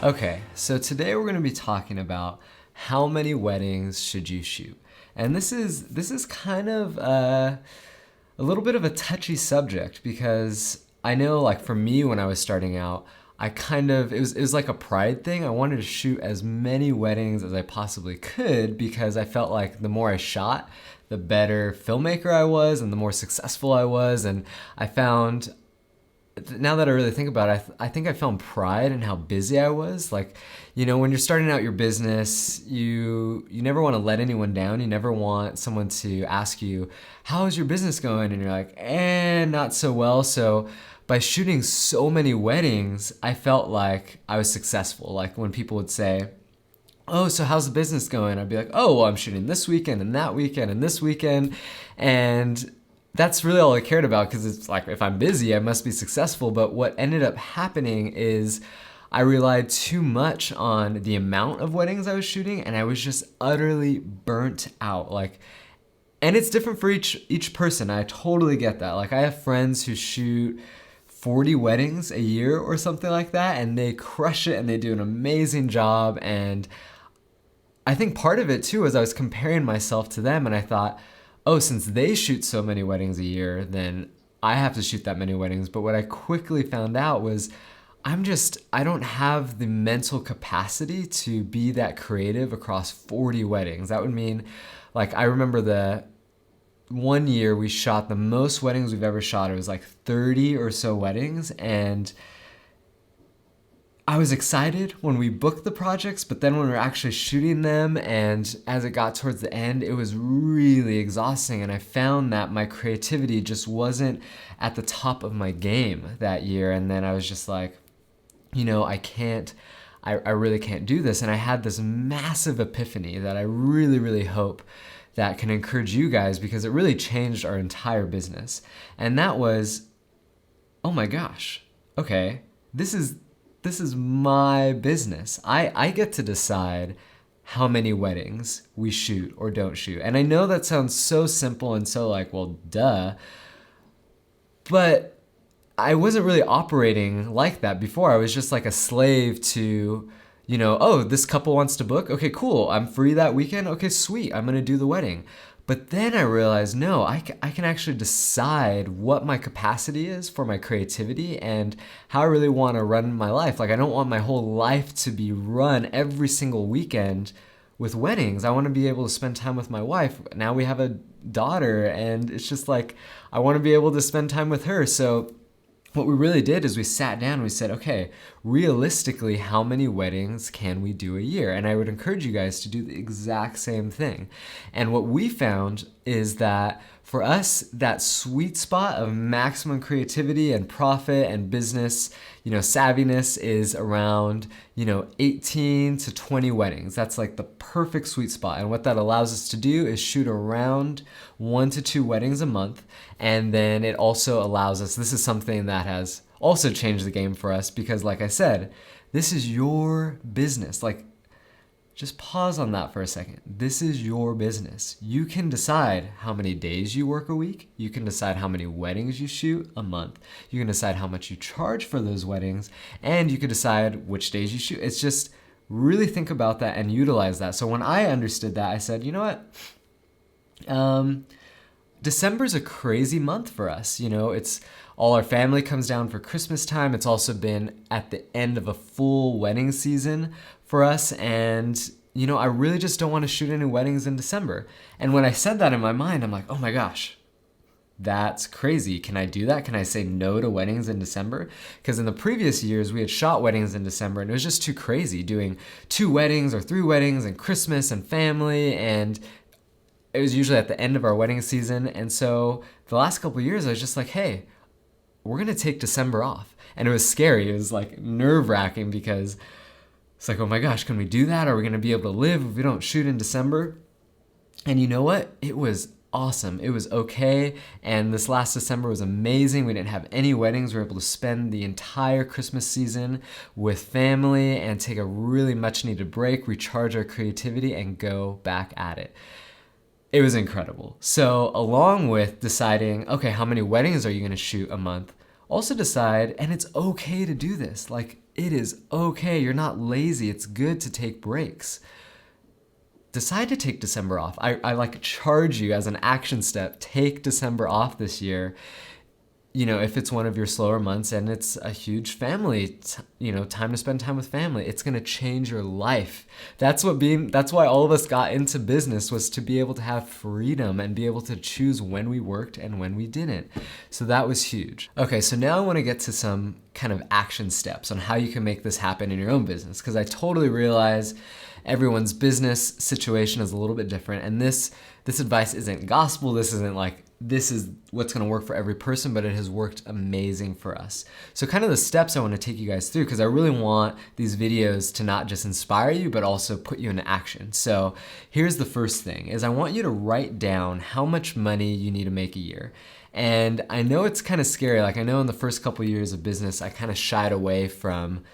Okay, so today we're going to be talking about how many weddings should you shoot, and this is kind of a little bit of a touchy subject because I know, like for me when I was starting out, I kind of it was like a pride thing. I wanted to shoot as many weddings as I possibly could because I felt like the more I shot, the better filmmaker I was and the more successful I was, and I found now that I really think about it, I think I found pride in how busy I was. Like, when you're starting out your business, you never want to let anyone down. You never want someone to ask you, "How is your business going?" And you're like, not so well. So by shooting so many weddings, I felt like I was successful. Like when people would say, "Oh, so how's the business going?" I'd be like, "Oh, well, I'm shooting this weekend and that weekend and this weekend." And that's really all I cared about because it's like, if I'm busy, I must be successful. But what ended up happening is I relied too much on the amount of weddings I was shooting, and I was just utterly burnt out. And it's different for each person. I totally get that. Like, I have friends who shoot 40 weddings a year or something like that, and they crush it and they do an amazing job. And I think part of it too is I was comparing myself to them, and I thought, oh, since they shoot so many weddings a year, then I have to shoot that many weddings. But what I quickly found out was I don't have the mental capacity to be that creative across 40 weddings. That would mean, like, I remember the one year we shot the most weddings we've ever shot. It was like 30 or so weddings, and I was excited when we booked the projects, but then when we were actually shooting them and as it got towards the end, it was really exhausting. And I found that my creativity just wasn't at the top of my game that year. And then I was just like, I really can't do this. And I had this massive epiphany that I really, really hope that can encourage you guys, because it really changed our entire business. And that was, oh my gosh, okay, this is my business. I get to decide how many weddings we shoot or don't shoot. And I know that sounds so simple and so like, well, duh. But I wasn't really operating like that before. I was just like a slave to, oh, this couple wants to book. Okay, cool. I'm free that weekend. Okay, sweet. I'm going to do the wedding. But then I realized, no, I can actually decide what my capacity is for my creativity and how I really want to run my life. Like, I don't want my whole life to be run every single weekend with weddings. I want to be able to spend time with my wife. Now we have a daughter, and it's just like, I want to be able to spend time with her. So what we really did is we sat down and we said, okay, realistically, how many weddings can we do a year? And I would encourage you guys to do the exact same thing. And what we found is that for us, that sweet spot of maximum creativity and profit and business, savviness is around, 18 to 20 weddings. That's like the perfect sweet spot. And what that allows us to do is shoot around 1 to 2 weddings a month. And then it also allows us, this is something that has also changed the game for us, because like I said, this is your business. Like, just pause on that for a second. This is your business. You can decide how many days you work a week. You can decide how many weddings you shoot a month. You can decide how much you charge for those weddings, and you can decide which days you shoot. It's just, really think about that and utilize that. So when I understood that, I said, you know what? December's a crazy month for us. It's all our family comes down for Christmas time. It's also been at the end of a full wedding season for us. And, I really just don't want to shoot any weddings in December. And when I said that in my mind, I'm like, oh my gosh, that's crazy. Can I do that? Can I say no to weddings in December? Because in the previous years, we had shot weddings in December, and it was just too crazy doing 2 weddings or 3 weddings and Christmas and family, and it was usually at the end of our wedding season. And so the last couple of years, I was just like, hey, we're going to take December off. And it was scary. It was like nerve-wracking because it's like, oh my gosh, can we do that? Are we going to be able to live if we don't shoot in December? And you know what? It was awesome. It was okay. And this last December was amazing. We didn't have any weddings. We were able to spend the entire Christmas season with family and take a really much needed break, recharge our creativity, and go back at it. It was incredible. So along with deciding, okay, how many weddings are you going to shoot a month? Also decide, and it's okay to do this. Like, it is okay. You're not lazy. It's good to take breaks. Decide to take December off. I like charge you as an action step, take December off this year. You know, if it's one of your slower months and it's a huge family, time to spend time with family, it's going to change your life. That's why all of us got into business, was to be able to have freedom and be able to choose when we worked and when we didn't. So that was huge. Okay, so now I want to get to some kind of action steps on how you can make this happen in your own business, because I totally realize everyone's business situation is a little bit different, and this advice isn't gospel. This isn't like, this is what's going to work for every person, but it has worked amazing for us. So kind of the steps I want to take you guys through, because I really want these videos to not just inspire you, but also put you into action. So here's the first thing, is I want you to write down how much money you need to make a year. And I know it's kind of scary. Like, I know in the first couple of years of business, I kind of shied away from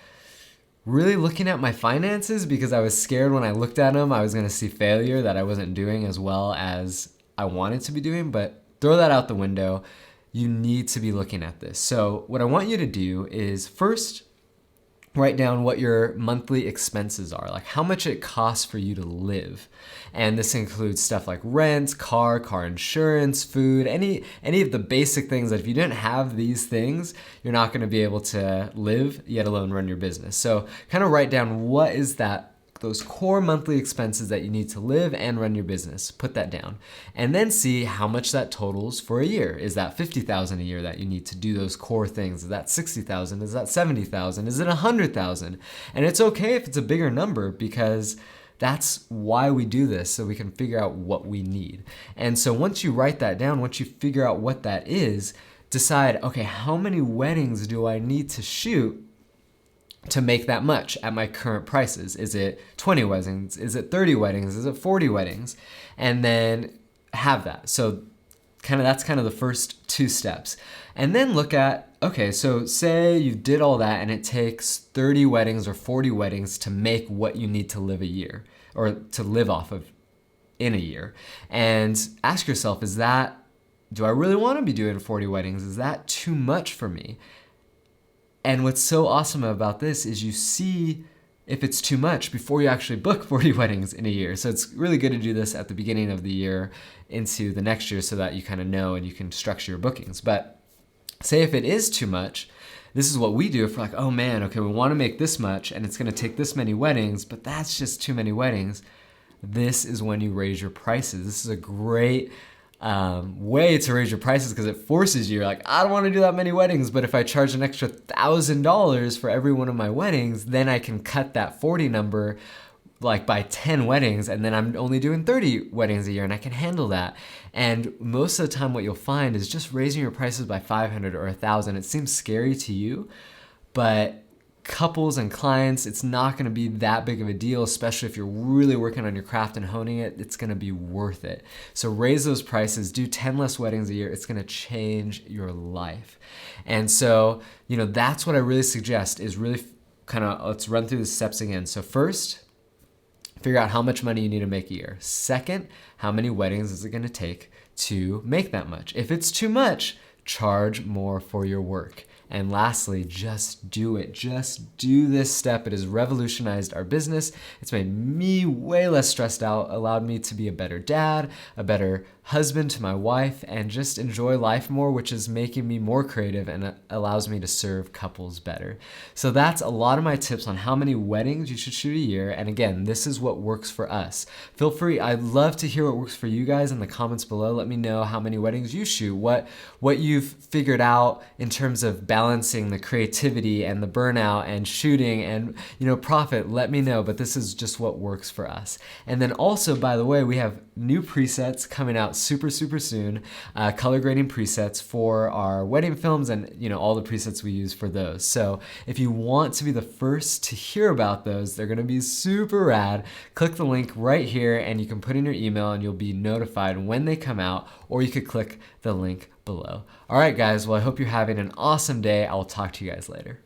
really looking at my finances, because I was scared when I looked at them, I was going to see failure, that I wasn't doing as well as I wanted to be doing. But throw that out the window. You need to be looking at this. So what I want you to do is first write down what your monthly expenses are, like how much it costs for you to live. And this includes stuff like rent, car insurance, food, any of the basic things that if you didn't have these things, you're not going to be able to live, yet alone run your business. So kind of write down what is those core monthly expenses that you need to live and run your business. Put that down. And then see how much that totals for a year. Is that $50,000 a year that you need to do those core things? Is that $60,000? Is that $70,000? Is it $100,000? And it's okay if it's a bigger number, because that's why we do this, so we can figure out what we need. And so once you write that down, once you figure out what that is, decide, okay, how many weddings do I need to shoot to make that much at my current prices? Is it 20 weddings? Is it 30 weddings? Is it 40 weddings? And then have that. So that's kind of the first two steps. And then look at, okay, so say you did all that and it takes 30 weddings or 40 weddings to make what you need to live a year, or to live off of in a year. And ask yourself, do I really want to be doing 40 weddings? Is that too much for me? And what's so awesome about this is you see if it's too much before you actually book 40 weddings in a year. So it's really good to do this at the beginning of the year into the next year, so that you kind of know and you can structure your bookings. But say if it is too much, this is what we do. If we're like, oh man, okay, we want to make this much and it's going to take this many weddings, but that's just too many weddings. This is when you raise your prices. This is a great way to raise your prices, because it forces you. You're like, I don't want to do that many weddings, but if I charge an extra $1,000 for every one of my weddings, then I can cut that 40 number like by 10 weddings, and then I'm only doing 30 weddings a year, and I can handle that. And most of the time what you'll find is just raising your prices by 500 or 1,000. It seems scary to you, but couples and clients, it's not going to be that big of a deal, especially if you're really working on your craft and honing it. It's going to be worth it. So raise those prices, do 10 less weddings a year. It's going to change your life. And so, that's what I really suggest, is really let's run through the steps again. So first, figure out how much money you need to make a year. Second, how many weddings is it going to take to make that much? If it's too much, charge more for your work. And lastly, just do it. Just do this step. It has revolutionized our business. It's made me way less stressed out, allowed me to be a better dad, a better husband to my wife, and just enjoy life more, which is making me more creative and allows me to serve couples better. So that's a lot of my tips on how many weddings you should shoot a year. And again, this is what works for us. Feel free, I'd love to hear what works for you guys in the comments below. Let me know how many weddings you shoot, what you've figured out in terms of balancing the creativity and the burnout and shooting and profit. Let me know, but this is just what works for us. And then also, by the way, we have new presets coming out super soon, color grading presets for our wedding films, and all the presets we use for those. So if you want to be the first to hear about those, they're going to be super rad. Click the link right here and you can put in your email and you'll be notified when they come out, or you could click the link below. All right, guys, well, I hope you're having an awesome day. I will talk to you guys later.